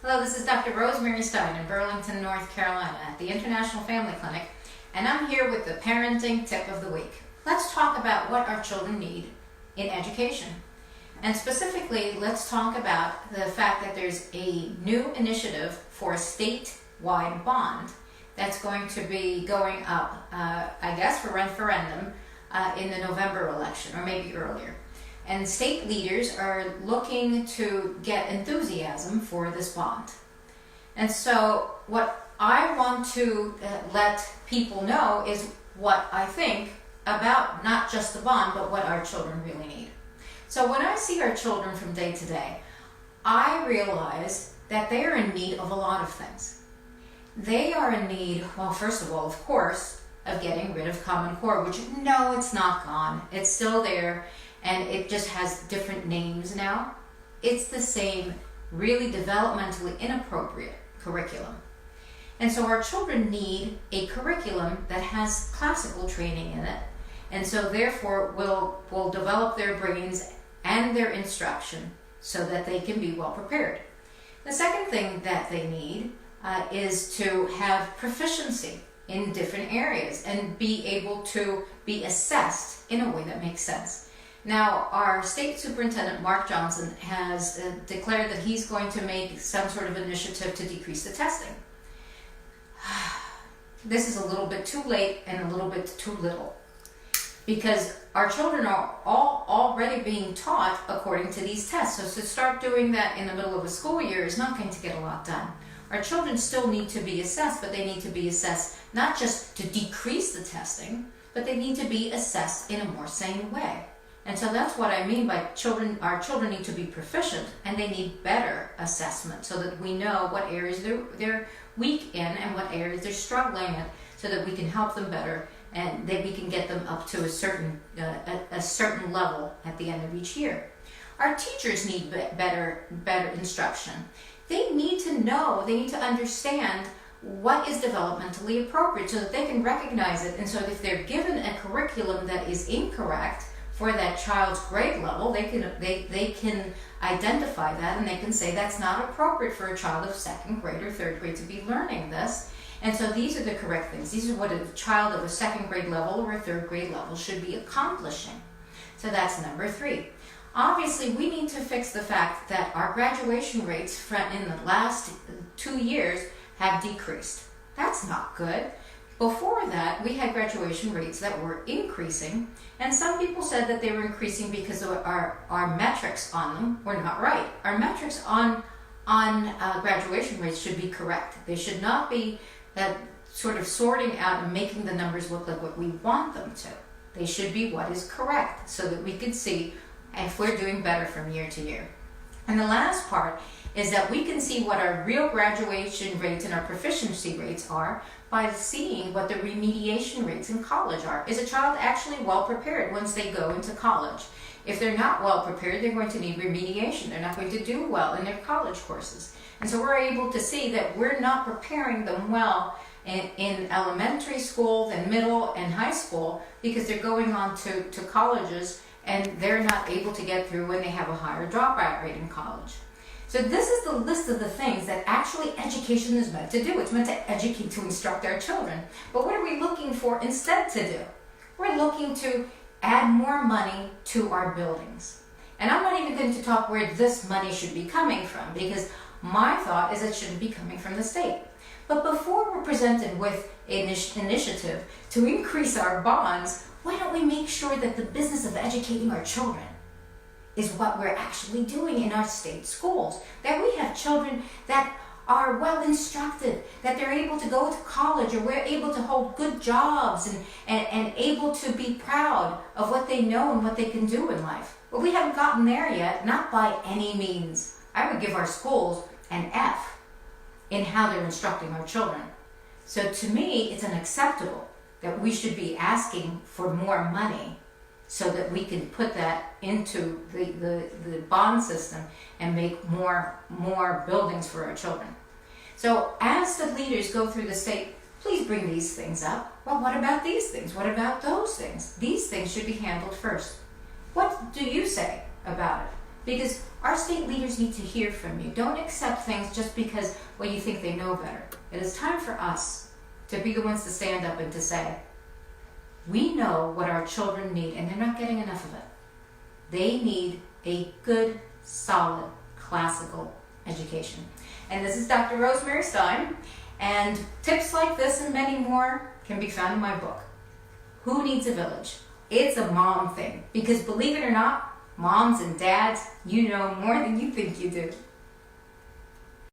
Hello, this is Dr. Rosemary Stein in Burlington, North Carolina at the International Family Clinic, and I'm here with the parenting tip of the week. Let's talk about what our children need in education. And specifically, let's talk about the fact that there's a new initiative for a statewide bond that's going to be going up, I guess, for referendum in the November election, or maybe earlier. And state leaders are looking to get enthusiasm for this bond. And so what I want to let people know is what I think about not just the bond, but what our children really need. So when I see our children from day to day, I realize that they are in need of a lot of things. They are in need, well, first of all, of course, of getting rid of Common Core, which, no, it's not gone. It's still there. And it just has different names now. It's the same, really developmentally inappropriate curriculum. And so our children need a curriculum that has classical training in it. And so therefore will develop their brains and their instruction so that they can be well prepared. The second thing that they need is to have proficiency in different areas and be able to be assessed in a way that makes sense. Now, our state superintendent, Mark Johnson, has declared that he's going to make some sort of initiative to decrease the testing. This is a little bit too late and a little bit too little, because our children are all already being taught according to these tests. So to start doing that in the middle of a school year is not going to get a lot done. Our children still need to be assessed, but they need to be assessed not just to decrease the testing, but they need to be assessed in a more sane way. And so that's what I mean by children. Our children need to be proficient, and they need better assessment so that we know what areas they're weak in and what areas they're struggling in, so that we can help them better and that we can get them up to a certain level at the end of each year. Our teachers need better instruction. They need to know, they need to understand what is developmentally appropriate so that they can recognize it. And so if they're given a curriculum that is incorrect for that child's grade level, they can identify that, and they can say that's not appropriate for a child of second grade or third grade to be learning this. And so these are the correct things. These are what a child of a second grade level or a third grade level should be accomplishing. So that's number 3. Obviously, we need to fix the fact that our graduation rates in the last 2 years have decreased. That's not good. Before that, we had graduation rates that were increasing, and some people said that they were increasing because our metrics on them were not right. Our metrics on graduation rates should be correct. They should not be sort of sorting out and making the numbers look like what we want them to. They should be what is correct so that we can see if we're doing better from year to year. And the last part is that we can see what our real graduation rates and our proficiency rates are by seeing what the remediation rates in college are. Is a child actually well prepared once they go into college? If they're not well prepared, they're going to need remediation. They're not going to do well in their college courses. And so we're able to see that we're not preparing them well in elementary school, then middle and high school, because they're going on to colleges and they're not able to get through when they have a higher dropout rate in college. So this is the list of the things that actually education is meant to do. It's meant to educate, to instruct our children. But what are we looking for instead to do? We're looking to add more money to our buildings. And I'm not even going to talk where this money should be coming from, because my thought is it shouldn't be coming from the state. But before we're presented with an initiative to increase our bonds, why don't we make sure that the business of educating our children is what we're actually doing in our state schools? That we have children that are well instructed, that they're able to go to college, or we're able to hold good jobs and able to be proud of what they know and what they can do in life. But we haven't gotten there yet, not by any means. I would give our schools an F in how they're instructing our children. So to me, it's unacceptable that we should be asking for more money so that we can put that into the bond system and make more buildings for our children. So as the leaders go through the state, please bring these things up. Well, what about these things? What about those things? These things should be handled first. What do you say about it? Because Our state leaders need to hear from you. Don't accept things just because, well, you think they know better. It is time for us to be the ones to stand up and to say, we know what our children need, and they're not getting enough of it. They need a good, solid, classical education. And this is Dr. Rosemary Stein, and tips like this and many more can be found in my book, Who Needs a Village? It's a mom thing, because believe it or not, moms and dads, you know more than you think you do.